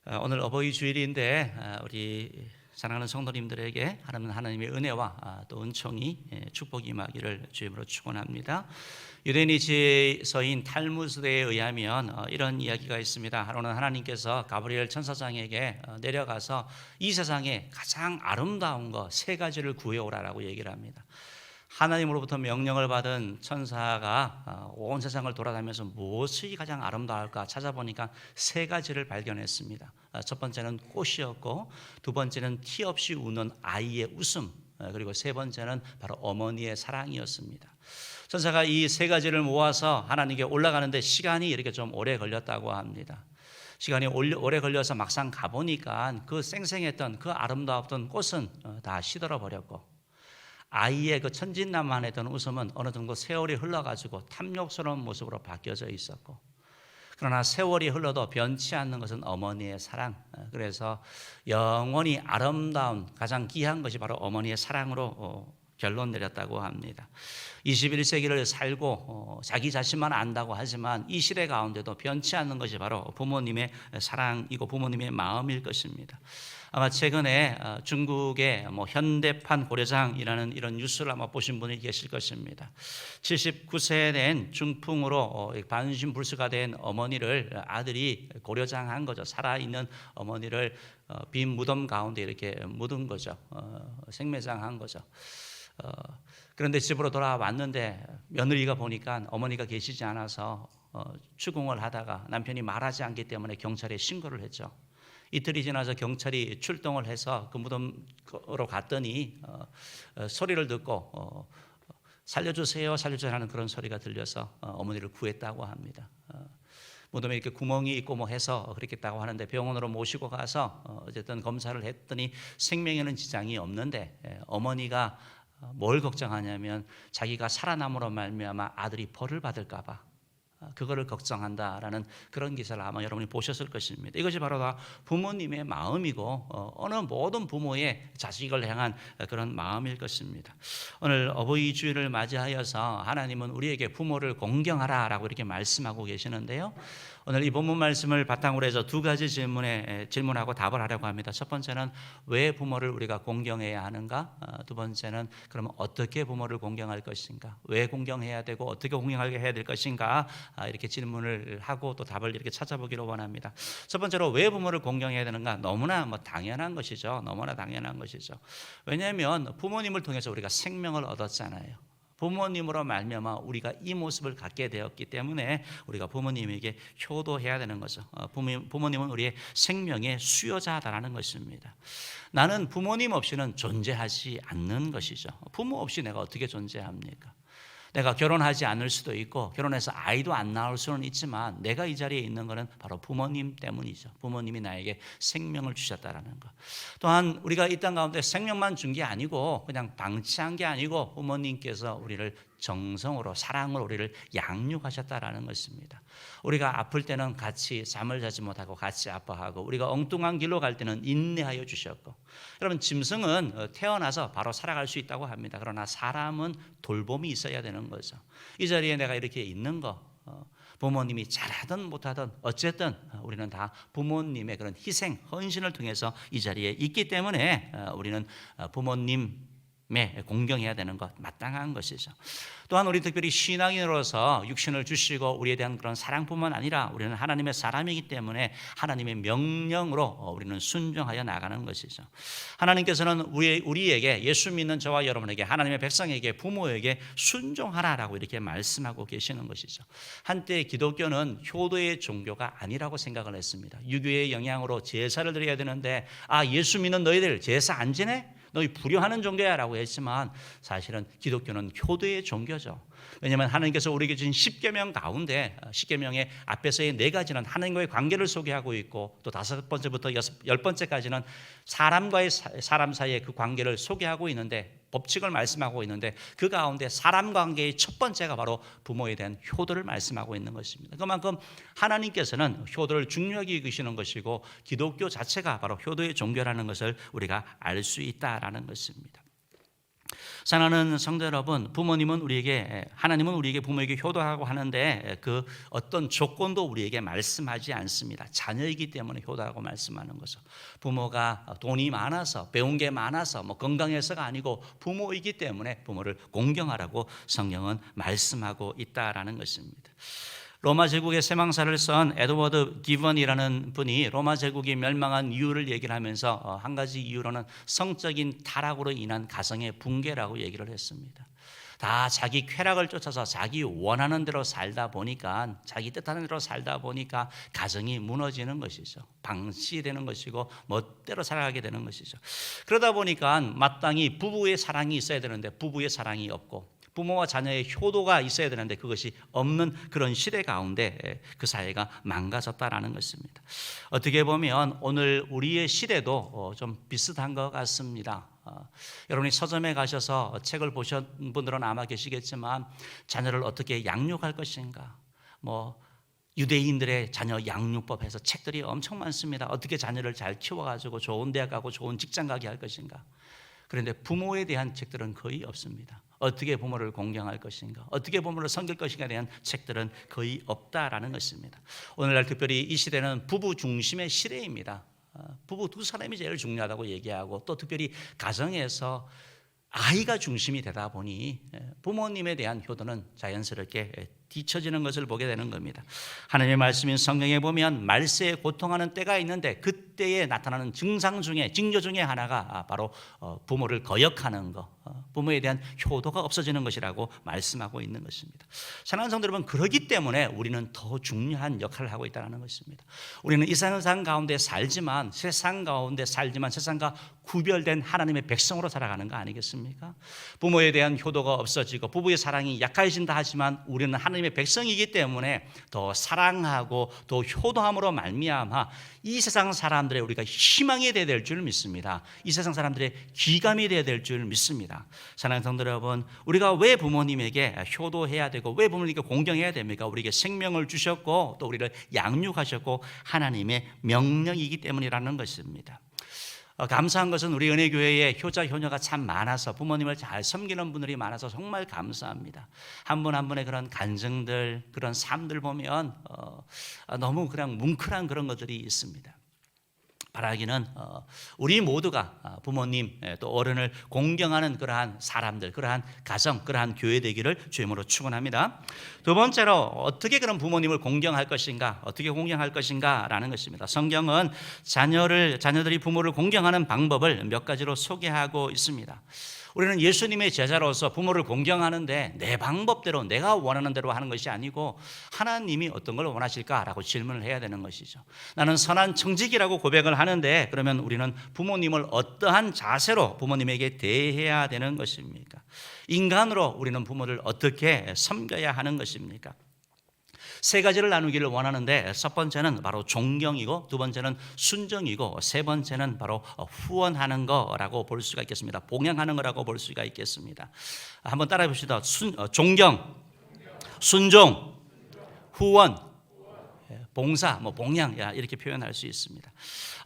오늘 어버이 주일인데 우리 사랑하는 성도님들에게 하나님의 은혜와 또 은총이 축복이 임하기를 주임으로 축원합니다. 유대인이지서인 탈무드에 의하면 이런 이야기가 있습니다. 하나님께서 가브리엘 천사장에게 내려가서 이 세상에 가장 아름다운 것 세 가지를 구해오라라고 얘기를 합니다. 하나님으로부터 명령을 받은 천사가 온 세상을 돌아다니면서 무엇이 가장 아름다울까 찾아보니까 세 가지를 발견했습니다. 첫 번째는 꽃이었고, 두 번째는 티 없이 우는 아이의 웃음, 그리고 세 번째는 바로 어머니의 사랑이었습니다. 천사가 이 세 가지를 모아서 하나님께 올라가는데 시간이 이렇게 좀 오래 걸렸다고 합니다. 시간이 오래 걸려서 막상 가보니까 그 쌩쌩했던 그 아름다웠던 꽃은 다 시들어 버렸고, 아이의 그 천진난만했던 웃음은 어느 정도 세월이 흘러가지고 탐욕스러운 모습으로 바뀌어져 있었고, 그러나 세월이 흘러도 변치 않는 것은 어머니의 사랑. 그래서 영원히 아름다운 가장 귀한 것이 바로 어머니의 사랑으로 결론 내렸다고 합니다. 21세기를 살고 자기 자신만 안다고 하지만 이 시대 가운데도 변치 않는 것이 바로 부모님의 사랑이고 부모님의 마음일 것입니다. 아마 최근에 중국의 현대판 고려장이라는 이런 뉴스를 아마 보신 분이 계실 것입니다. 79세 된 중풍으로 반신불수가 된 어머니를 아들이 고려장한 거죠. 살아있는 어머니를 빈 무덤 가운데 이렇게 묻은 거죠. 생매장한 거죠. 그런데 집으로 돌아왔는데 며느리가 보니까 어머니가 계시지 않아서 추궁을 하다가 남편이 말하지 않기 때문에 경찰에 신고를 했죠. 이틀이 지나서 경찰이 출동을 해서 그 무덤으로 갔더니 소리를 듣고 살려주세요, 살려주세요 하는 그런 소리가 들려서 어머니를 구했다고 합니다. 무덤에 이렇게 구멍이 있고 해서 그랬겠다고 하는데 병원으로 모시고 가서 어쨌든 검사를 했더니 생명에는 지장이 없는데 어머니가 뭘 걱정하냐면 자기가 살아남으로 말미암아 아들이 벌을 받을까 봐 그거를 걱정한다라는 그런 기사를 아마 여러분이 보셨을 것입니다. 이것이 바로 다 부모님의 마음이고 어느 모든 부모의 자식을 향한 그런 마음일 것입니다. 오늘 어버이 주일을 맞이하여서 하나님은 우리에게 부모를 공경하라라고 이렇게 말씀하고 계시는데요. 오늘 이 본문 말씀을 바탕으로 해서 두 가지 질문하고 답을 하려고 합니다. 첫 번째는 왜 부모를 우리가 공경해야 하는가? 두 번째는 그러면 어떻게 부모를 공경할 것인가? 왜 공경해야 되고 어떻게 공경하게 해야 될 것인가? 이렇게 질문을 하고 또 답을 이렇게 찾아보기로 원합니다. 첫 번째로 왜 부모를 공경해야 되는가? 너무나 당연한 것이죠. 너무나 당연한 것이죠. 왜냐하면 부모님을 통해서 우리가 생명을 얻었잖아요. 부모님으로 말미암아 우리가 이 모습을 갖게 되었기 때문에 우리가 부모님에게 효도해야 되는 거죠. 부모님은 우리의 생명의 수요자다라는 것입니다. 나는 부모님 없이는 존재하지 않는 것이죠. 부모 없이 내가 어떻게 존재합니까? 내가 결혼하지 않을 수도 있고 결혼해서 아이도 안 낳을 수는 있지만 내가 이 자리에 있는 것은 바로 부모님 때문이죠. 부모님이 나에게 생명을 주셨다라는 것. 또한 우리가 이 땅 가운데 생명만 준 게 아니고 그냥 방치한 게 아니고 부모님께서 우리를 정성으로 사랑으로 우리를 양육하셨다라는 것입니다. 우리가 아플 때는 같이 잠을 자지 못하고 같이 아파하고 우리가 엉뚱한 길로 갈 때는 인내하여 주셨고, 여러분 짐승은 태어나서 바로 살아갈 수 있다고 합니다. 그러나 사람은 돌봄이 있어야 되는 거죠. 이 자리에 내가 이렇게 있는 거 부모님이 잘하든 못하든 어쨌든 우리는 다 부모님의 그런 희생, 헌신을 통해서 이 자리에 있기 때문에 우리는 부모님 공경해야 되는 것 마땅한 것이죠. 또한 우리 특별히 신앙인으로서 육신을 주시고 우리에 대한 그런 사랑뿐만 아니라 우리는 하나님의 사람이기 때문에 하나님의 명령으로 우리는 순종하여 나가는 것이죠. 하나님께서는 우리에게, 예수 믿는 저와 여러분에게, 하나님의 백성에게, 부모에게 순종하라라고 이렇게 말씀하고 계시는 것이죠. 한때 기독교는 효도의 종교가 아니라고 생각을 했습니다. 유교의 영향으로 제사를 드려야 되는데 예수 믿는 너희들 제사 안 지내? 너희 불효하는 종교야 라고 했지만 사실은 기독교는 효도의 종교죠. 왜냐하면 하나님께서 우리에게 주신 10계명 가운데 10계명의 앞에서의 4가지는 하나님과의 관계를 소개하고 있고 또 5번째부터 10번째까지는 사람과의 사람 사이의 그 관계를 소개하고 있는데 법칙을 말씀하고 있는데 그 가운데 사람 관계의 첫 번째가 바로 부모에 대한 효도를 말씀하고 있는 것입니다. 그만큼 하나님께서는 효도를 중요하게 여기시는 것이고 기독교 자체가 바로 효도의 종교라는 것을 우리가 알 수 있다라는 것입니다. 사랑하는 성도 여러분, 하나님은 우리에게 부모에게 효도하고 하는데 그 어떤 조건도 우리에게 말씀하지 않습니다. 자녀이기 때문에 효도하고 말씀하는 것은, 부모가 돈이 많아서, 배운 게 많아서, 건강해서가 아니고 부모이기 때문에 부모를 공경하라고 성경은 말씀하고 있다라는 것입니다. 로마 제국의 세망사를 쓴 에드워드 기번이라는 분이 로마 제국이 멸망한 이유를 얘기를 하면서 한 가지 이유로는 성적인 타락으로 인한 가정의 붕괴라고 얘기를 했습니다. 다 자기 쾌락을 쫓아서 자기 원하는 대로 살다 보니까, 자기 뜻하는 대로 살다 보니까 가정이 무너지는 것이죠. 방치되는 것이고 멋대로 살아가게 되는 것이죠. 그러다 보니까 마땅히 부부의 사랑이 있어야 되는데 부부의 사랑이 없고, 부모와 자녀의 효도가 있어야 되는데 그것이 없는 그런 시대 가운데 그 사회가 망가졌다라는 것입니다. 어떻게 보면 오늘 우리의 시대도 좀 비슷한 것 같습니다. 여러분이 서점에 가셔서 책을 보신 분들은 아마 계시겠지만, 자녀를 어떻게 양육할 것인가, 유대인들의 자녀 양육법 해서 책들이 엄청 많습니다. 어떻게 자녀를 잘 키워가지고 좋은 대학 가고 좋은 직장 가게 할 것인가. 그런데 부모에 대한 책들은 거의 없습니다. 어떻게 부모를 공경할 것인가, 어떻게 부모를 섬길 것인가에 대한 책들은 거의 없다라는 것입니다. 오늘날 특별히 이 시대는 부부 중심의 시대입니다. 부부 두 사람이 제일 중요하다고 얘기하고, 또 특별히 가정에서 아이가 중심이 되다 보니 부모님에 대한 효도는 자연스럽게 뒤처지는 것을 보게 되는 겁니다. 하나님의 말씀인 성경에 보면 말세에 고통하는 때가 있는데, 그때에 나타나는 징조 중에 하나가 바로 부모를 거역하는 것, 부모에 대한 효도가 없어지는 것이라고 말씀하고 있는 것입니다. 사랑하는 성도 여러분, 그렇기 때문에 우리는 더 중요한 역할을 하고 있다는 것입니다. 우리는 이 세상 가운데 살지만 세상과 구별된 하나님의 백성으로 살아가는 거 아니겠습니까? 부모에 대한 효도가 없어지고 부부의 사랑이 약해진다 하지만, 우리는 하나님의 백성이기 때문에 더 사랑하고 더 효도함으로 말미암아 이 세상 사람들의 우리가 희망이 되어야 될 줄 믿습니다. 이 세상 사람들의 귀감이 되어야 될 줄 믿습니다. 사랑하는 성도 여러분, 우리가 왜 부모님에게 효도해야 되고 왜 부모님께 공경해야 됩니까? 우리에게 생명을 주셨고 또 우리를 양육하셨고 하나님의 명령이기 때문이라는 것입니다. 감사한 것은 우리 은혜교회에 효자 효녀가 참 많아서, 부모님을 잘 섬기는 분들이 많아서 정말 감사합니다. 한 분 한 분의 그런 간증들, 그런 삶들 보면 너무 그냥 뭉클한 그런 것들이 있습니다. 바라기는 우리 모두가 부모님 또 어른을 공경하는 그러한 사람들, 그러한 가정, 그러한 교회 되기를 주님으로 축원합니다. 두 번째로, 어떻게 그런 부모님을 공경할 것인가, 어떻게 공경할 것인가라는 것입니다. 성경은 자녀들이 부모를 공경하는 방법을 몇 가지로 소개하고 있습니다. 우리는 예수님의 제자로서 부모를 공경하는데 내 방법대로, 내가 원하는 대로 하는 것이 아니고 하나님이 어떤 걸 원하실까라고 질문을 해야 되는 것이죠. 나는 선한 청직이라고 고백을 하는데, 그러면 우리는 부모님을 어떠한 자세로 부모님에게 대해야 되는 것입니까? 인간으로 우리는 부모를 어떻게 섬겨야 하는 것입니까? 세 가지를 나누기를 원하는데, 첫 번째는 바로 존경이고, 두 번째는 순정이고, 세 번째는 바로 후원하는 거라고 볼 수가 있겠습니다. 봉양하는 거라고 볼 수가 있겠습니다. 한번 따라해 봅시다. 존경, 순종, 후원, 봉사, 봉양, 이렇게 표현할 수 있습니다.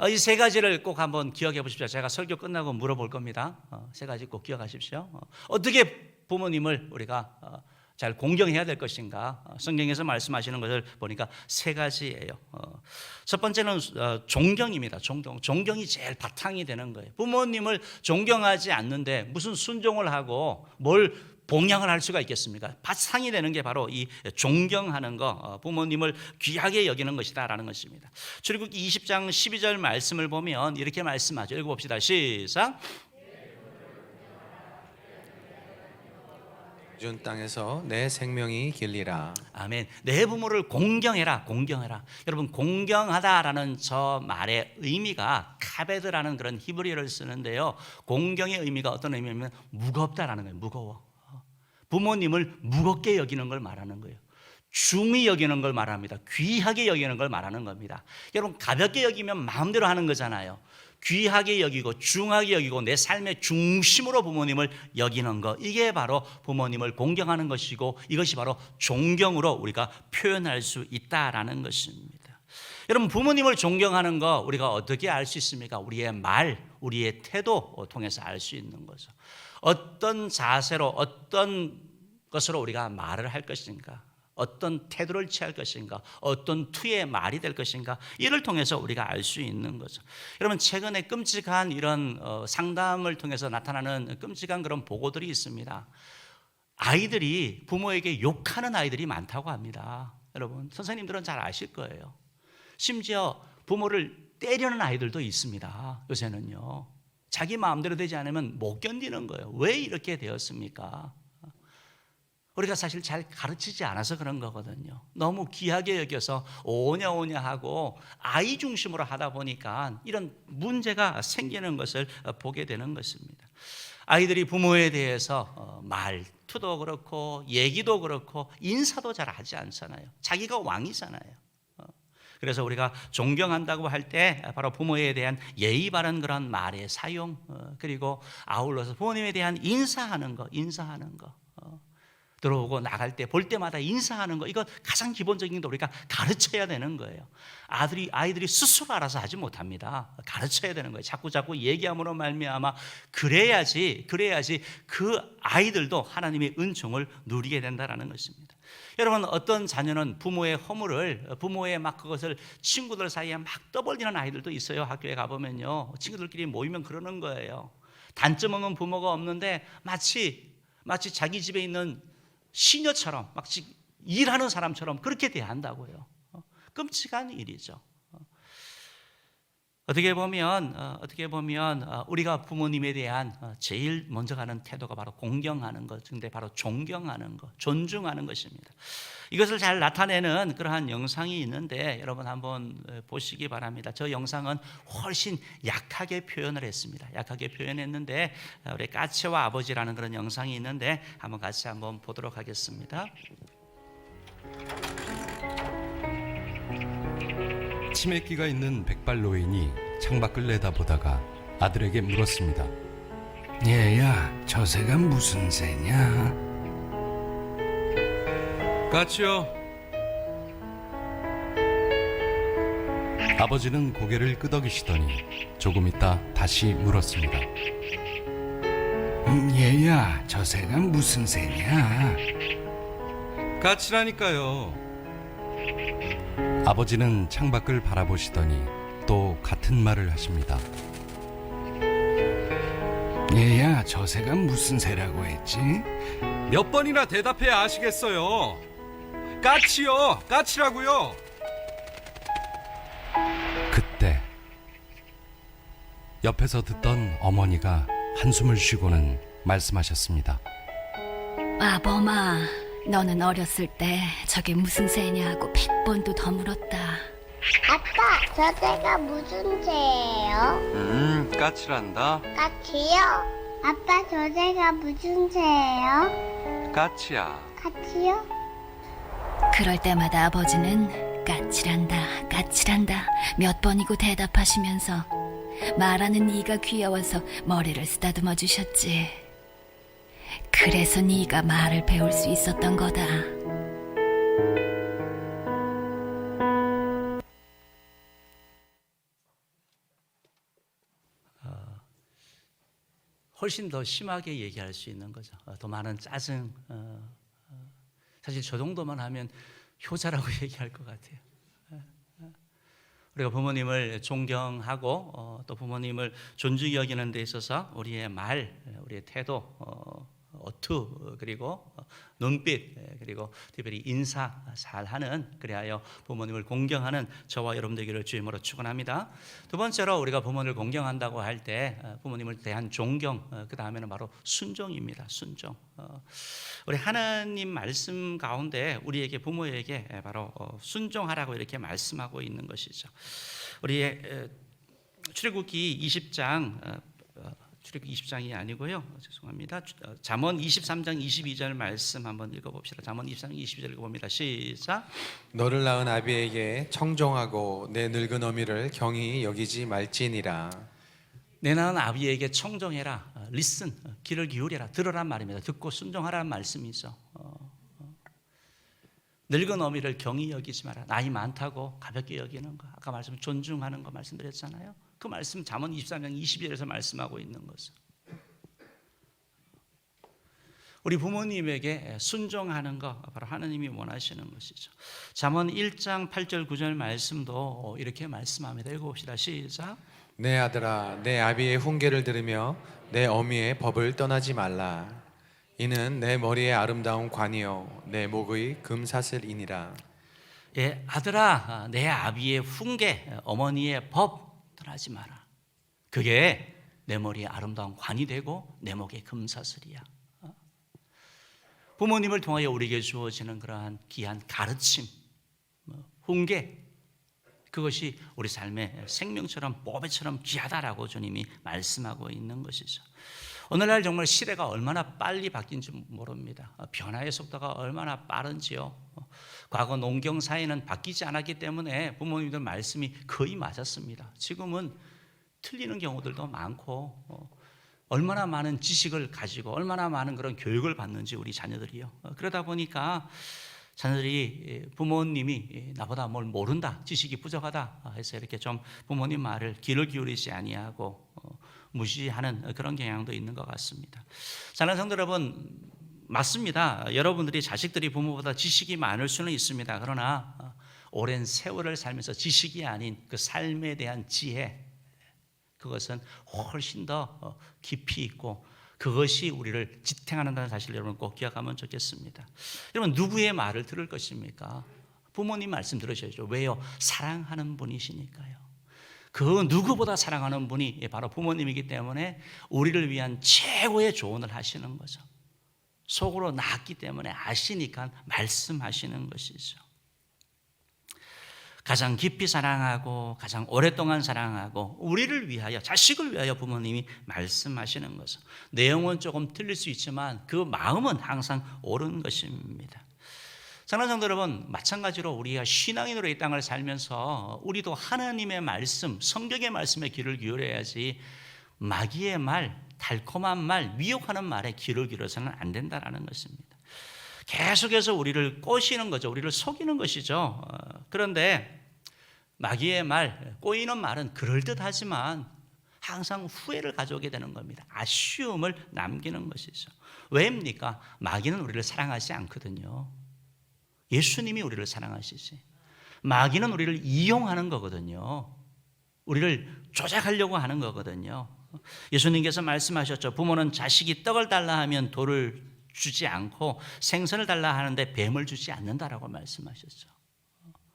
이 세 가지를 꼭 한번 기억해 보십시오. 제가 설교 끝나고 물어볼 겁니다. 세 가지 꼭 기억하십시오. 어떻게 부모님을 우리가 잘 공경해야 될 것인가? 성경에서 말씀하시는 것을 보니까 세 가지예요. 첫 번째는 존경입니다. 존경이 제일 바탕이 되는 거예요. 부모님을 존경하지 않는데 무슨 순종을 하고 뭘 봉양을 할 수가 있겠습니까? 바탕이 되는 게 바로 이 존경하는 거, 부모님을 귀하게 여기는 것이다라는 것입니다. 출애굽기 20장 12절 말씀을 보면 이렇게 말씀하죠. 읽어봅시다. 시작. 준 땅에서 내 생명이 길리라. 아멘. 내 부모를 공경해라. 여러분, 공경하다라는 저 말의 의미가 카베드라는 그런 히브리어를 쓰는데요, 공경의 의미가 어떤 의미냐면 무겁다라는 거예요. 무거워. 부모님을 무겁게 여기는 걸 말하는 거예요. 중히 여기는 걸 말합니다. 귀하게 여기는 걸 말하는 겁니다. 여러분, 가볍게 여기면 마음대로 하는 거잖아요. 귀하게 여기고 중하게 여기고 내 삶의 중심으로 부모님을 여기는 것, 이게 바로 부모님을 공경하는 것이고, 이것이 바로 존경으로 우리가 표현할 수 있다라는 것입니다. 여러분, 부모님을 존경하는 거 우리가 어떻게 알 수 있습니까? 우리의 말, 우리의 태도 통해서 알 수 있는 거죠. 어떤 자세로 어떤 것으로 우리가 말을 할 것인가, 어떤 태도를 취할 것인가, 어떤 투의 말이 될 것인가, 이를 통해서 우리가 알 수 있는 거죠. 여러분, 최근에 끔찍한 이런 상담을 통해서 나타나는 끔찍한 그런 보고들이 있습니다. 아이들이 부모에게 욕하는 아이들이 많다고 합니다. 여러분, 선생님들은 잘 아실 거예요. 심지어 부모를 때리는 아이들도 있습니다. 요새는요. 자기 마음대로 되지 않으면 못 견디는 거예요. 왜 이렇게 되었습니까? 우리가 사실 잘 가르치지 않아서 그런 거거든요. 너무 귀하게 여겨서 오냐 오냐 하고 아이 중심으로 하다 보니까 이런 문제가 생기는 것을 보게 되는 것입니다. 아이들이 부모에 대해서 말투도 그렇고 얘기도 그렇고 인사도 잘 하지 않잖아요. 자기가 왕이잖아요. 그래서 우리가 존경한다고 할 때 바로 부모에 대한 예의 바른 그런 말의 사용, 그리고 아울러서 부모님에 대한 인사하는 거. 들어오고 나갈 때 볼 때마다 인사하는 거, 이거 가장 기본적인 게 우리가 가르쳐야 되는 거예요. 아이들이 스스로 알아서 하지 못합니다. 가르쳐야 되는 거예요. 자꾸 얘기함으로 말미암아 그래야지 그 아이들도 하나님의 은총을 누리게 된다라는 것입니다. 여러분, 어떤 자녀는 부모의 허물을, 부모의 막 그것을 친구들 사이에 막 떠벌리는 아이들도 있어요. 학교에 가보면요, 친구들끼리 모이면 그러는 거예요. 단점은 부모가 없는데 마치 자기 집에 있는 시녀처럼, 마치 일하는 사람처럼 그렇게 대한다고요. 끔찍한 일이죠. 어떻게 보면 우리가 부모님에 대한 제일 먼저 가는 태도가 바로 공경하는 것, 근데 바로 존경하는 것, 존중하는 것입니다. 이것을 잘 나타내는 그러한 영상이 있는데 여러분 한번 보시기 바랍니다. 저 영상은 훨씬 약하게 표현을 했습니다. 약하게 표현했는데 우리 까치와 아버지라는 그런 영상이 있는데 한번 같이 한번 보도록 하겠습니다. 치매기가 있는 백발 노인이 창밖을 내다보다가 아들에게 물었습니다. 얘야, 저 새가 무슨 새냐? 까치요. 아버지는 고개를 끄덕이시더니 조금 있다 다시 물었습니다. 얘야, 저 새가 무슨 새냐? 까치라니까요. 아버지는 창밖을 바라보시더니 또 같은 말을 하십니다. 얘야, 저 새가 무슨 새라고 했지? 몇 번이나 대답해야 아시겠어요. 까치요, 까치라고요. 그때 옆에서 듣던 어머니가 한숨을 쉬고는 말씀하셨습니다. 아범아, 너는 어렸을 때 저게 무슨 새냐고 100번도 더 물었다. 아빠, 저 새가 무슨 새예요? 까치란다. 까치요? 아빠, 저 새가 무슨 새예요? 까치야. 까치요? 그럴 때마다 아버지는 까칠한다 몇 번이고 대답하시면서 말하는 네가 귀여워서 머리를 쓰다듬어 주셨지. 그래서 네가 말을 배울 수 있었던 거다. 훨씬 더 심하게 얘기할 수 있는 거죠. 더 많은 짜증. 사실 저 정도만 하면 효자라고 얘기할 것 같아요. 우리가 부모님을 존경하고 또 부모님을 존중히 여기는 데 있어서 우리의 말, 우리의 태도, 어투, 그리고 눈빛, 그리고 특별히 인사 잘하는, 그리하여 부모님을 공경하는 저와 여러분 되기를 주임으로 축원합니다. 두 번째로 우리가 부모님을 공경한다고 할 때 부모님을 대한 존경, 그 다음에는 바로 순종입니다. 순종. 우리 하나님 말씀 가운데 우리에게, 부모에게 바로 순종하라고 이렇게 말씀하고 있는 것이죠. 우리의 출애굽기 20장, 출애굽기 20장이 아니고요. 죄송합니다. 잠언 23장 22절 말씀 한번 읽어봅시다. 잠언 23장 22절 읽어봅니다. 시작. 너를 낳은 아비에게 청종하고 내 늙은 어미를 경히 여기지 말지니라. 내 낳은 아비에게 청종해라. listen, 귀를 기울여라. 들으란 말입니다. 듣고 순종하라는 말씀이죠. 늙은 어미를 경히 여기지 마라. 나이 많다고 가볍게 여기는 거, 아까 말씀 존중하는 거 말씀드렸잖아요. 그 말씀 잠언 23장 22절에서 말씀하고 있는 것은 우리 부모님에게 순종하는 것 바로 하나님이 원하시는 것이죠. 잠언 1장 8절 9절 말씀도 이렇게 말씀합니다. 읽어봅시다. 시작. 내 아들아 내 아비의 훈계를 들으며 내 어미의 법을 떠나지 말라. 이는 내 머리의 아름다운 관이요 내 목의 금사슬이니라. 예, 아들아 내 아비의 훈계 어머니의 법 떠나지 마라. 그게 내 머리에 아름다운 관이 되고 내 목의 금사슬이야. 부모님을 통하여 우리에게 주어지는 그러한 귀한 가르침, 훈계, 그것이 우리 삶의 생명처럼 보배처럼 귀하다라고 주님이 말씀하고 있는 것이죠. 오늘날 정말 시대가 얼마나 빨리 바뀐지 모릅니다. 변화의 속도가 얼마나 빠른지요. 과거 농경 사회는 바뀌지 않았기 때문에 부모님들 말씀이 거의 맞았습니다. 지금은 틀리는 경우들도 많고 얼마나 많은 지식을 가지고 얼마나 많은 그런 교육을 받는지 우리 자녀들이요. 그러다 보니까 자녀들이 부모님이 나보다 뭘 모른다, 지식이 부족하다 해서 이렇게 좀 부모님 말을 귀를 기울이지 아니하고 무시하는 그런 경향도 있는 것 같습니다. 사랑하는 성도 여러분, 맞습니다. 여러분들이 자식들이 부모보다 지식이 많을 수는 있습니다. 그러나 오랜 세월을 살면서 지식이 아닌 그 삶에 대한 지혜, 그것은 훨씬 더 깊이 있고 그것이 우리를 지탱한다는 사실을 여러분 꼭 기억하면 좋겠습니다. 여러분 누구의 말을 들을 것입니까? 부모님 말씀 들으셔야죠. 왜요? 사랑하는 분이시니까요. 그 누구보다 사랑하는 분이 바로 부모님이기 때문에 우리를 위한 최고의 조언을 하시는 거죠. 속으로 낳았기 때문에 아시니까 말씀하시는 것이죠. 가장 깊이 사랑하고 가장 오랫동안 사랑하고 우리를 위하여, 자식을 위하여 부모님이 말씀하시는 것은 내용은 조금 틀릴 수 있지만 그 마음은 항상 옳은 것입니다. 사랑하는 성도 여러분, 마찬가지로 우리가 신앙인으로 이 땅을 살면서 우리도 하나님의 말씀, 성경의 말씀에 귀를 기울여야지 마귀의 말, 달콤한 말, 미혹하는 말에 귀를 기울여서는 안 된다는 것입니다. 계속해서 우리를 꼬시는 거죠. 우리를 속이는 것이죠. 그런데 마귀의 말, 꼬이는 말은 그럴듯하지만 항상 후회를 가져오게 되는 겁니다. 아쉬움을 남기는 것이죠. 왜입니까? 마귀는 우리를 사랑하지 않거든요. 예수님이 우리를 사랑하시지. 마귀는 우리를 이용하는 거거든요. 우리를 조작하려고 하는 거거든요. 예수님께서 말씀하셨죠. 부모는 자식이 떡을 달라 하면 돌을 주지 않고 생선을 달라 하는데 뱀을 주지 않는다라고 말씀하셨죠.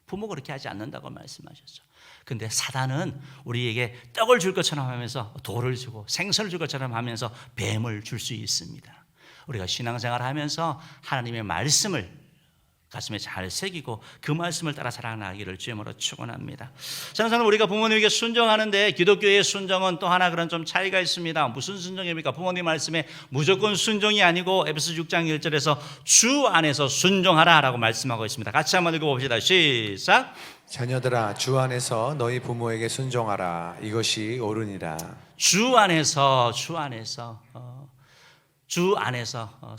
부모 그렇게 하지 않는다고 말씀하셨죠. 근데 사단은 우리에게 떡을 줄 것처럼 하면서 돌을 주고 생선을 줄 것처럼 하면서 뱀을 줄 수 있습니다. 우리가 신앙생활을 하면서 하나님의 말씀을 가슴에 잘 새기고 그 말씀을 따라 살아나기를 주님으로 축원합니다. 저는 우리가 부모님에게 순종하는데 기독교의 순종은 또 하나 그런 좀 차이가 있습니다. 무슨 순종입니까? 부모님 말씀에 무조건 순종이 아니고 에베소 6장 1절에서 주 안에서 순종하라라고 말씀하고 있습니다. 같이 한번 읽어봅시다. 시작. 자녀들아 주 안에서 너희 부모에게 순종하라. 이것이 옳으니라. 주 안에서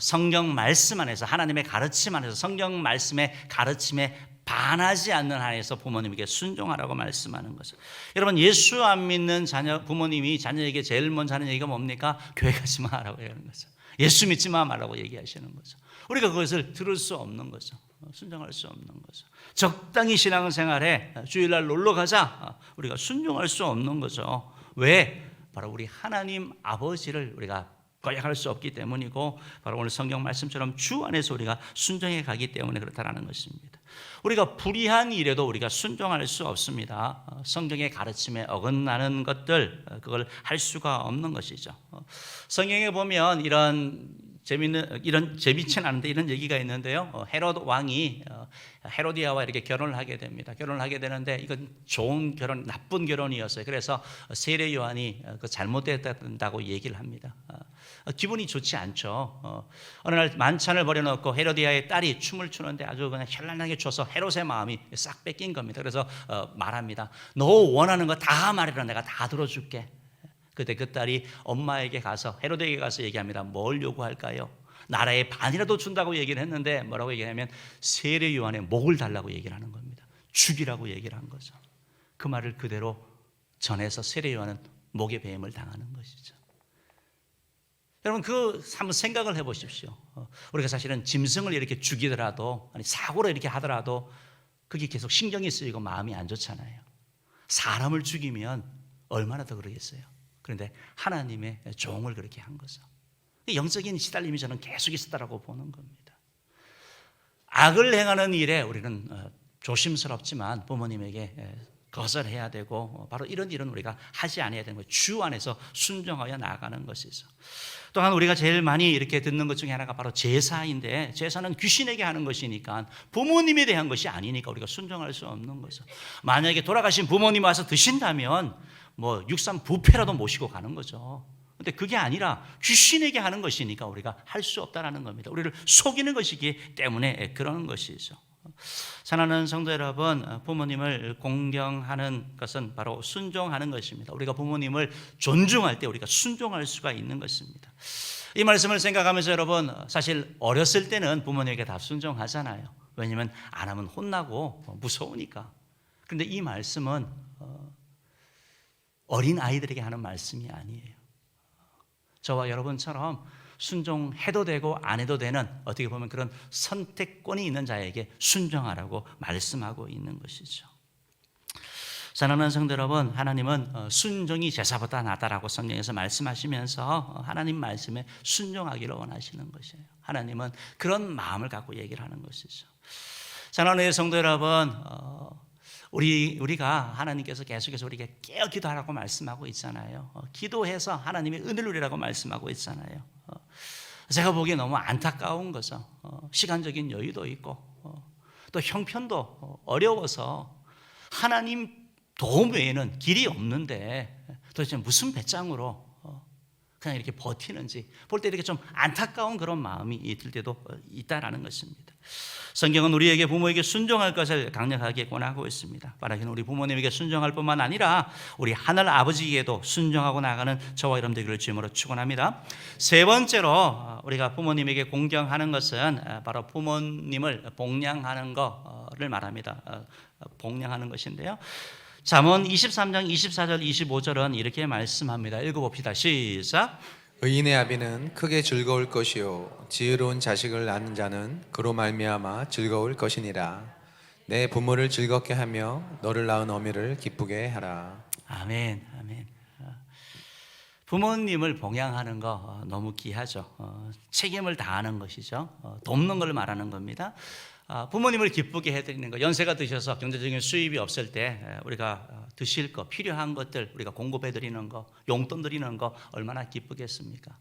성경 말씀 안에서 하나님의 가르침 안에서 성경 말씀의 가르침에 반하지 않는 한에서 부모님에게 순종하라고 말씀하는 거죠. 여러분 예수 안 믿는 자녀 부모님이 자녀에게 제일 먼저 하는 얘기가 뭡니까? 교회 가지 마라고 얘기하는 거죠. 예수 믿지 마라고 얘기하시는 거죠. 우리가 그것을 들을 수 없는 거죠. 순종할 수 없는 거죠. 적당히 신앙생활에 주일날 놀러 가자 우리가 순종할 수 없는 거죠. 왜? 바로 우리 하나님 아버지를 우리가 거역할 수 없기 때문이고 바로 오늘 성경 말씀처럼 주 안에서 우리가 순종해 가기 때문에 그렇다는 것입니다. 우리가 불의한 일에도 우리가 순종할 수 없습니다. 성경의 가르침에 어긋나는 것들 그걸 할 수가 없는 것이죠. 성경에 보면 이런 재미치 않은데 이런 얘기가 있는데요. 헤롯 왕이 헤로디아와 이렇게 결혼을 하게 됩니다. 결혼을 하게 되는데 이건 좋은 결혼, 나쁜 결혼이었어요. 그래서 세례 요한이 잘못됐다고 얘기를 합니다. 기분이 좋지 않죠. 어느 날 만찬을 벌여놓고 헤로디아의 딸이 춤을 추는데 아주 그냥 현란하게 춰서 헤롯의 마음이 싹 뺏긴 겁니다. 그래서 말합니다. 너 원하는 거 다 말해라. 내가 다 들어줄게. 그때 그 딸이 엄마에게 가서 헤로데에게 가서 얘기합니다. 뭘 요구할까요? 나라의 반이라도 준다고 얘기를 했는데 뭐라고 얘기하면 세례 요한의 목을 달라고 얘기를 하는 겁니다. 죽이라고 얘기를 한 거죠. 그 말을 그대로 전해서 세례 요한은 목에 뱀을 당하는 것이죠. 여러분 한번 생각을 해보십시오. 우리가 사실은 짐승을 이렇게 죽이더라도 아니 사고로 이렇게 하더라도 그게 계속 신경이 쓰이고 마음이 안 좋잖아요. 사람을 죽이면 얼마나 더 그러겠어요. 그런데 하나님의 종을 그렇게 한 거죠. 영적인 시달림이 저는 계속 있었다라고 보는 겁니다. 악을 행하는 일에 우리는 조심스럽지만 부모님에게 거절해야 되고 바로 이런 일은 우리가 하지 않아야 되는 거예요. 주 안에서 순종하여 나아가는 것이죠. 또한 우리가 제일 많이 이렇게 듣는 것 중에 하나가 바로 제사인데 제사는 귀신에게 하는 것이니까 부모님에 대한 것이 아니니까 우리가 순종할 수 없는 거죠. 만약에 돌아가신 부모님 와서 드신다면 뭐 육삼 부패라도 모시고 가는 거죠. 근데 그게 아니라 귀신에게 하는 것이니까 우리가 할 수 없다라는 겁니다. 우리를 속이는 것이기 때문에 그런 것이죠. 사랑하는 성도 여러분, 부모님을 공경하는 것은 바로 순종하는 것입니다. 우리가 부모님을 존중할 때 우리가 순종할 수가 있는 것입니다. 이 말씀을 생각하면서 여러분, 사실 어렸을 때는 부모님에게 다 순종하잖아요. 왜냐하면 안 하면 혼나고 무서우니까. 그런데 이 말씀은 어린 아이들에게 하는 말씀이 아니에요. 저와 여러분처럼 순종해도 되고 안 해도 되는 어떻게 보면 그런 선택권이 있는 자에게 순종하라고 말씀하고 있는 것이죠. 사랑하는 성도 여러분, 하나님은 순종이 제사보다 낫다라고 성경에서 말씀하시면서 하나님 말씀에 순종하기를 원하시는 것이에요. 하나님은 그런 마음을 갖고 얘기를 하는 것이죠. 사랑하는 성도 여러분, 우리가 하나님께서 계속해서 우리에게 깨어 기도하라고 말씀하고 있잖아요. 기도해서 하나님의 은혜를 누리라고 말씀하고 있잖아요. 제가 보기에 너무 안타까운 거죠. 시간적인 여유도 있고 또 형편도 어려워서 하나님 도움 외에는 길이 없는데 도대체 무슨 배짱으로 그냥 이렇게 버티는지 볼 때 이렇게 좀 안타까운 그런 마음이 들 때도 있다라는 것입니다. 성경은 우리에게 부모에게 순종할 것을 강력하게 권하고 있습니다. 말하기는 우리 부모님에게 순종할 뿐만 아니라 우리 하늘 아버지에게도 순종하고 나가는 저와 여러분들 되기를 주님으로 축원합니다. 세 번째로 우리가 부모님에게 공경하는 것은 바로 부모님을 복량하는 것을 말합니다. 복량하는 것인데요. 잠언 23장 24절 25절은 이렇게 말씀합니다. 읽어봅시다. 시작. 의인의 아비는 크게 즐거울 것이요 지혜로운 자식을 낳는 자는 그로 말미암아 즐거울 것이니라. 내 부모를 즐겁게 하며 너를 낳은 어미를 기쁘게 하라. 아멘, 아멘. 부모님을 봉양하는 거 너무 귀하죠. 책임을 다하는 것이죠. 돕는 걸 말하는 겁니다. 부모님을 기쁘게 해드리는 거, 연세가 드셔서 경제적인 수입이 없을 때 우리가 드실 거, 필요한 것들 우리가 공급해드리는 거, 용돈 드리는 거 얼마나 기쁘겠습니까?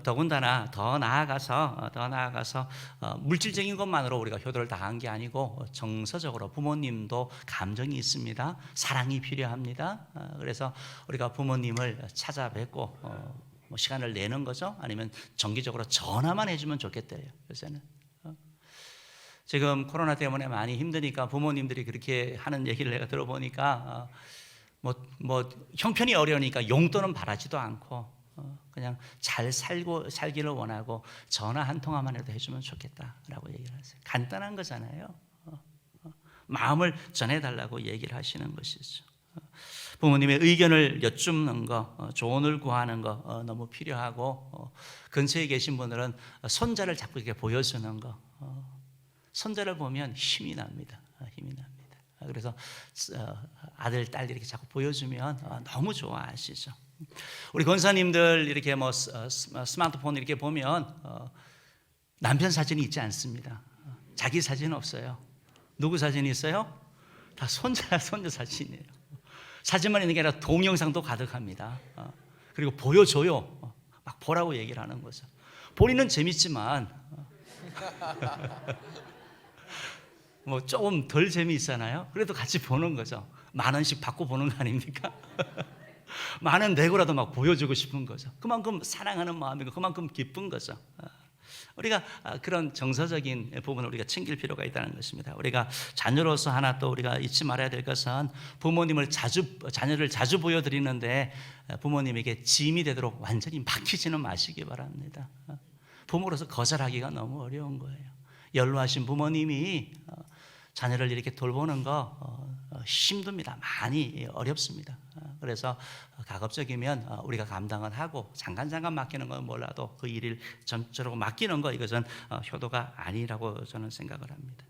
더군다나 더 나아가서 물질적인 것만으로 우리가 효도를 다한 게 아니고 정서적으로 부모님도 감정이 있습니다. 사랑이 필요합니다. 그래서 우리가 부모님을 찾아뵙고 시간을 내는 거죠. 아니면 정기적으로 전화만 해주면 좋겠대요. 요새는. 지금 코로나 때문에 많이 힘드니까 부모님들이 그렇게 하는 얘기를 내가 들어보니까 뭐 형편이 어려우니까 용돈은 바라지도 않고 그냥 잘 살기를 원하고 전화 한 통화만 해도 해주면 좋겠다라고 얘기를 하세요. 간단한 거잖아요. 마음을 전해달라고 얘기를 하시는 것이죠. 부모님의 의견을 여쭙는 거, 조언을 구하는 거 너무 필요하고 근처에 계신 분들은 손자를 자꾸 이렇게 보여주는 거, 손자를 보면 힘이 납니다. 힘이 납니다. 그래서 아들, 딸 이렇게 자꾸 보여주면 너무 좋아하시죠. 우리 권사님들 이렇게 스마트폰 이렇게 보면 남편 사진이 있지 않습니다. 자기 사진 없어요. 누구 사진이 있어요? 다 손자 사진이에요. 사진만 있는 게 아니라 동영상도 가득합니다. 그리고 보여줘요. 막 보라고 얘기를 하는 거죠. 본인은 재밌지만 뭐 조금 덜 재미있잖아요. 그래도 같이 보는 거죠. 10,000원씩 받고 보는 거 아닙니까? 10,000원 내고라도 막 보여주고 싶은 거죠. 그만큼 사랑하는 마음이고 그만큼 기쁜 거죠. 우리가 그런 정서적인 부분을 우리가 챙길 필요가 있다는 것입니다. 우리가 자녀로서 하나 또 우리가 잊지 말아야 될 것은 자녀를 자주 보여드리는데 부모님에게 짐이 되도록 완전히 맡기지는 마시기 바랍니다. 부모로서 거절하기가 너무 어려운 거예요. 연로하신 부모님이 자녀를 이렇게 돌보는 거 힘듭니다. 많이 어렵습니다. 그래서 가급적이면 우리가 감당을 하고 잠깐 맡기는 건 몰라도 그 일을 전적으로 맡기는 거, 이것은 효도가 아니라고 저는 생각을 합니다.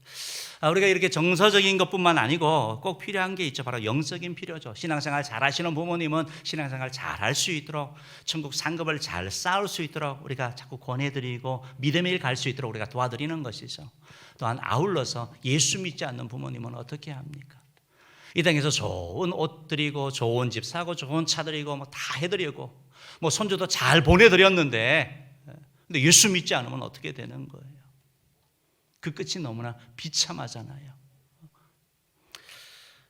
우리가 이렇게 정서적인 것뿐만 아니고 꼭 필요한 게 있죠. 바로 영적인 필요죠. 신앙생활 잘 하시는 부모님은 신앙생활 잘 할 수 있도록, 천국 상급을 잘 쌓을 수 있도록 우리가 자꾸 권해드리고 믿음의 일 갈 수 있도록 우리가 도와드리는 것이죠. 또한 아울러서 예수 믿지 않는 부모님은 어떻게 합니까? 이 땅에서 좋은 옷 드리고 좋은 집 사고 좋은 차 드리고 뭐 다 해드리고 뭐 손주도 잘 보내드렸는데, 근데 예수 믿지 않으면 어떻게 되는 거예요? 그 끝이 너무나 비참하잖아요.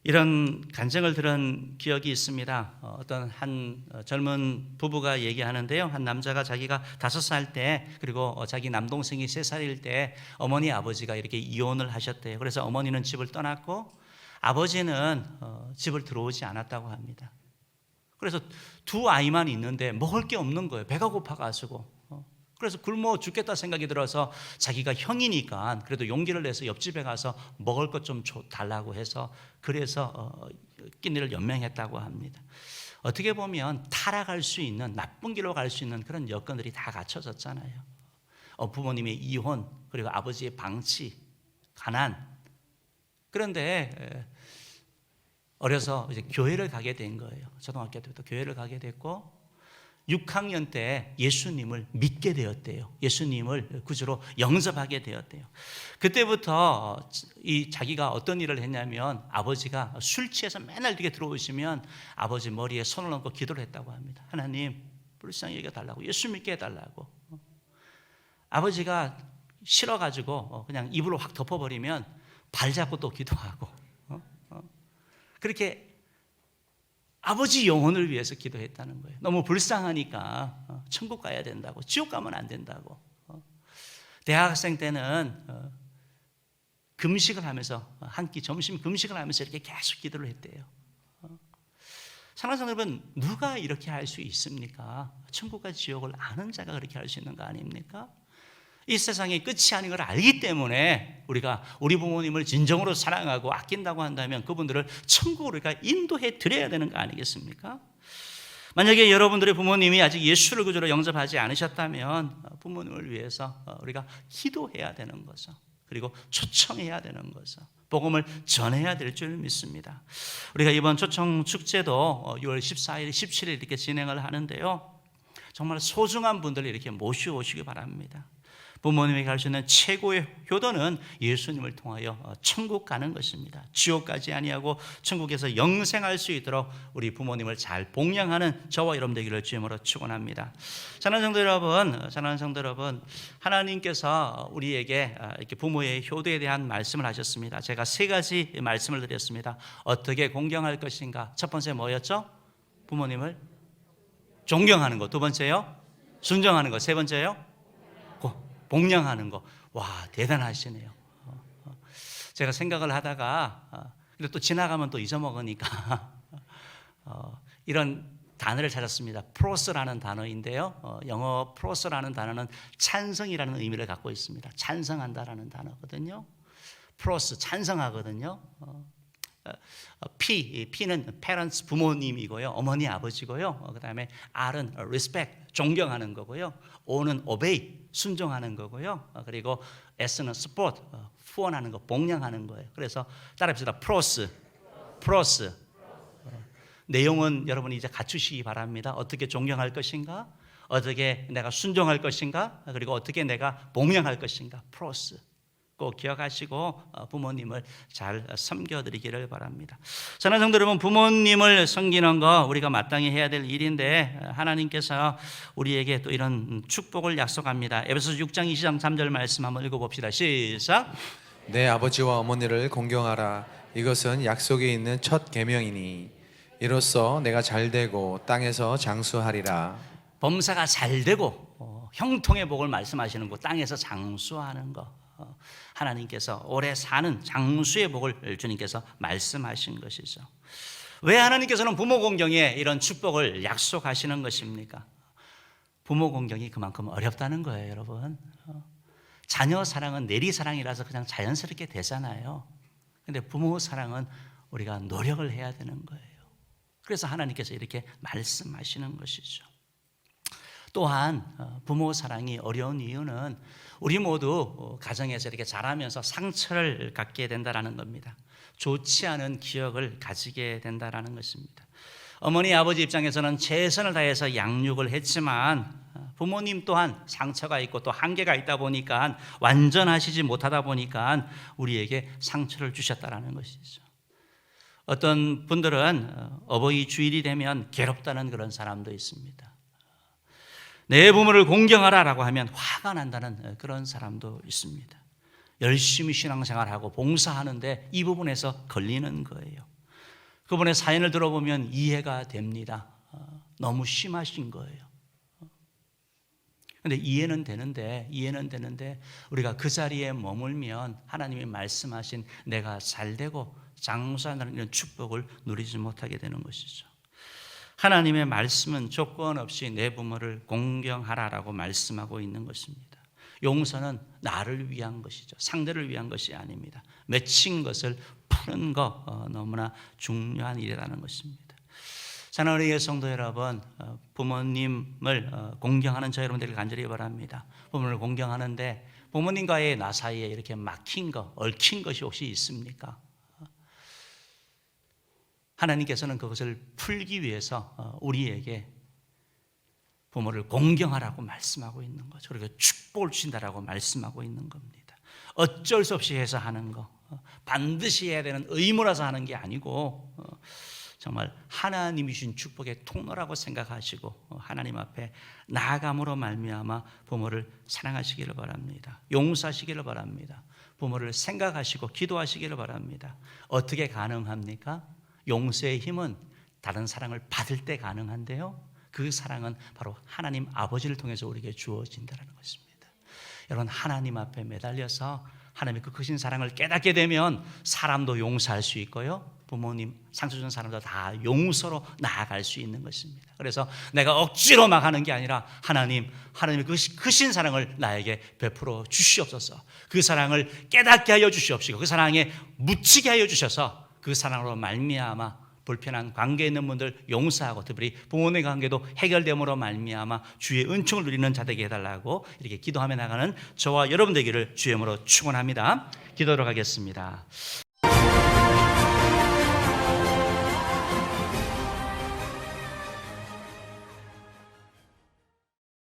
이런 간증을 들은 기억이 있습니다. 어떤 한 젊은 부부가 얘기하는데요. 한 남자가 자기가 5살 때, 그리고 자기 남동생이 3살일 때 어머니 아버지가 이렇게 이혼을 하셨대요. 그래서 어머니는 집을 떠났고 아버지는 집을 들어오지 않았다고 합니다. 그래서 두 아이만 있는데 먹을 게 없는 거예요. 배가 고파가지고. 그래서 굶어 죽겠다 생각이 들어서 자기가 형이니까 그래도 용기를 내서 옆집에 가서 먹을 것 좀 달라고 해서, 그래서 끼니를 연명했다고 합니다. 어떻게 보면 타락할 수 있는, 나쁜 길로 갈 수 있는 그런 여건들이 다 갖춰졌잖아요. 부모님의 이혼, 그리고 아버지의 방치, 가난. 그런데 어려서 이제 교회를 가게 된 거예요. 초등학교 때부터 교회를 가게 됐고 6학년 때 예수님을 믿게 되었대요. 예수님을 구주로 영접하게 되었대요. 그때부터 이 자기가 어떤 일을 했냐면, 아버지가 술 취해서 맨날 이렇게 들어오시면 아버지 머리에 손을 얹고 기도를 했다고 합니다. 하나님, 불쌍히 여겨달라고, 예수 믿게 해달라고. 아버지가 싫어가지고 그냥 입으로 확 덮어버리면 발 잡고 또 기도하고, 그렇게 아버지 영혼을 위해서 기도했다는 거예요. 너무 불쌍하니까 천국 가야 된다고, 지옥 가면 안 된다고. 대학생 때는 금식을 하면서, 한 끼 점심 금식을 하면서 이렇게 계속 기도를 했대요. 사랑하는 여러분, 누가 이렇게 할 수 있습니까? 천국과 지옥을 아는 자가 그렇게 할 수 있는 거 아닙니까? 이 세상이 끝이 아닌 걸 알기 때문에 우리가 우리 부모님을 진정으로 사랑하고 아낀다고 한다면 그분들을 천국으로 우리가 인도해 드려야 되는 거 아니겠습니까? 만약에 여러분들의 부모님이 아직 예수를 구주로 영접하지 않으셨다면 부모님을 위해서 우리가 기도해야 되는 거죠. 그리고 초청해야 되는 거죠. 복음을 전해야 될 줄 믿습니다. 우리가 이번 초청 축제도 6월 14일, 17일 이렇게 진행을 하는데요. 정말 소중한 분들을 이렇게 모셔오시기 바랍니다. 부모님에게 할 수 있는 최고의 효도는 예수님을 통하여 천국 가는 것입니다. 지옥까지 아니하고 천국에서 영생할 수 있도록 우리 부모님을 잘 봉양하는 저와 여러분 되기를 주님으로 축원합니다. 사랑하는 성도 여러분, 하나님께서 우리에게 이렇게 부모의 효도에 대한 말씀을 하셨습니다. 제가 3가지 말씀을 드렸습니다. 어떻게 공경할 것인가? 첫 번째 뭐였죠? 부모님을 존경하는 것. 두 번째요, 순종하는 것. 세 번째요, 봉양하는 거. 와, 대단하시네요. 제가 생각을 하다가 근데 또 지나가면 또 잊어먹으니까 이런 단어를 찾았습니다. 프로스라는 단어인데요. 영어 프로스라는 단어는 찬성이라는 의미를 갖고 있습니다. 찬성한다라는 단어거든요. 프로스, 찬성하거든요. P는 parents, 부모님이고요. 어머니, 아버지고요. 그 다음에 R은 respect, 존경하는 거고요. O는 obey, 순종하는 거고요. 그리고 S는 support, 후원하는 거, 봉양하는 거예요. 그래서 따라합시다. 프로스. 내용은 여러분이 이제 갖추시기 바랍니다. 어떻게 존경할 것인가? 어떻게 내가 순종할 것인가? 그리고 어떻게 내가 봉양할 것인가? 프로스. 꼭 기억하시고 부모님을 잘 섬겨드리기를 바랍니다. 사랑하는 성도 여러분, 부모님을 섬기는 거 우리가 마땅히 해야 될 일인데 하나님께서 우리에게 또 이런 축복을 약속합니다. 에베소서 6장 20장 3절 말씀 한번 읽어봅시다. 시작. 내 아버지와 어머니를 공경하라. 이것은 약속이 있는 첫 계명이니 이로써 내가 잘되고 땅에서 장수하리라. 범사가 잘되고 형통의 복을 말씀하시는 거, 땅에서 장수하는 거, 하나님께서 오래 사는 장수의 복을 주님께서 말씀하신 것이죠. 왜 하나님께서는 부모 공경에 이런 축복을 약속하시는 것입니까? 부모 공경이 그만큼 어렵다는 거예요, 여러분. 자녀 사랑은 내리 사랑이라서 그냥 자연스럽게 되잖아요. 근데 부모 사랑은 우리가 노력을 해야 되는 거예요. 그래서 하나님께서 이렇게 말씀하시는 것이죠. 또한 부모 사랑이 어려운 이유는 우리 모두 가정에서 이렇게 자라면서 상처를 갖게 된다라는 겁니다. 좋지 않은 기억을 가지게 된다라는 것입니다. 어머니 아버지 입장에서는 최선을 다해서 양육을 했지만 부모님 또한 상처가 있고 또 한계가 있다 보니까 완전하시지 못하다 보니까 우리에게 상처를 주셨다라는 것이죠. 어떤 분들은 어버이 주일이 되면 괴롭다는 그런 사람도 있습니다. 내 부모를 공경하라라고 하면 화가 난다는 그런 사람도 있습니다. 열심히 신앙생활하고 봉사하는데 이 부분에서 걸리는 거예요. 그분의 사연을 들어보면 이해가 됩니다. 너무 심하신 거예요. 그런데 이해는 되는데 우리가 그 자리에 머물면 하나님이 말씀하신 내가 잘되고 장수한다는 이런 축복을 누리지 못하게 되는 것이죠. 하나님의 말씀은 조건 없이 내 부모를 공경하라라고 말씀하고 있는 것입니다. 용서는 나를 위한 것이죠. 상대를 위한 것이 아닙니다. 맺힌 것을 푸는 거 너무나 중요한 일이라는 것입니다. 사랑하는 우리 성도 여러분, 부모님을 공경하는 저 여러분들을 간절히 바랍니다. 부모를 공경하는데 부모님과의 나 사이에 이렇게 막힌 거, 얽힌 것이 혹시 있습니까? 하나님께서는 그것을 풀기 위해서 우리에게 부모를 공경하라고 말씀하고 있는 거죠. 그리고 축복을 주신다라고 말씀하고 있는 겁니다. 어쩔 수 없이 해서 하는 거, 반드시 해야 되는 의무라서 하는 게 아니고 정말 하나님이 주신 축복의 통로라고 생각하시고 하나님 앞에 나아감으로 말미암아 부모를 사랑하시기를 바랍니다. 용서하시기를 바랍니다. 부모를 생각하시고 기도하시기를 바랍니다. 어떻게 가능합니까? 용서의 힘은 다른 사랑을 받을 때 가능한데요, 그 사랑은 바로 하나님 아버지를 통해서 우리에게 주어진다는 것입니다. 여러분, 하나님 앞에 매달려서 하나님의 그 크신 사랑을 깨닫게 되면 사람도 용서할 수 있고요, 부모님 상처 준 사람도 다 용서로 나아갈 수 있는 것입니다. 그래서 내가 억지로 막 하는 게 아니라 하나님의 그 크신 사랑을 나에게 베풀어 주시옵소서. 그 사랑을 깨닫게 하여 주시옵시고 그 사랑에 묻히게 하여 주셔서 그 사랑으로 말미암아 불편한 관계에 있는 분들 용서하고 특별히 부모의 관계도 해결됨으로 말미암아 주의 은총을 누리는 자 되게 해달라고 이렇게 기도하며 나가는 저와 여러분 되기를 주의 이름으로 축원합니다. 기도하러 가겠습니다.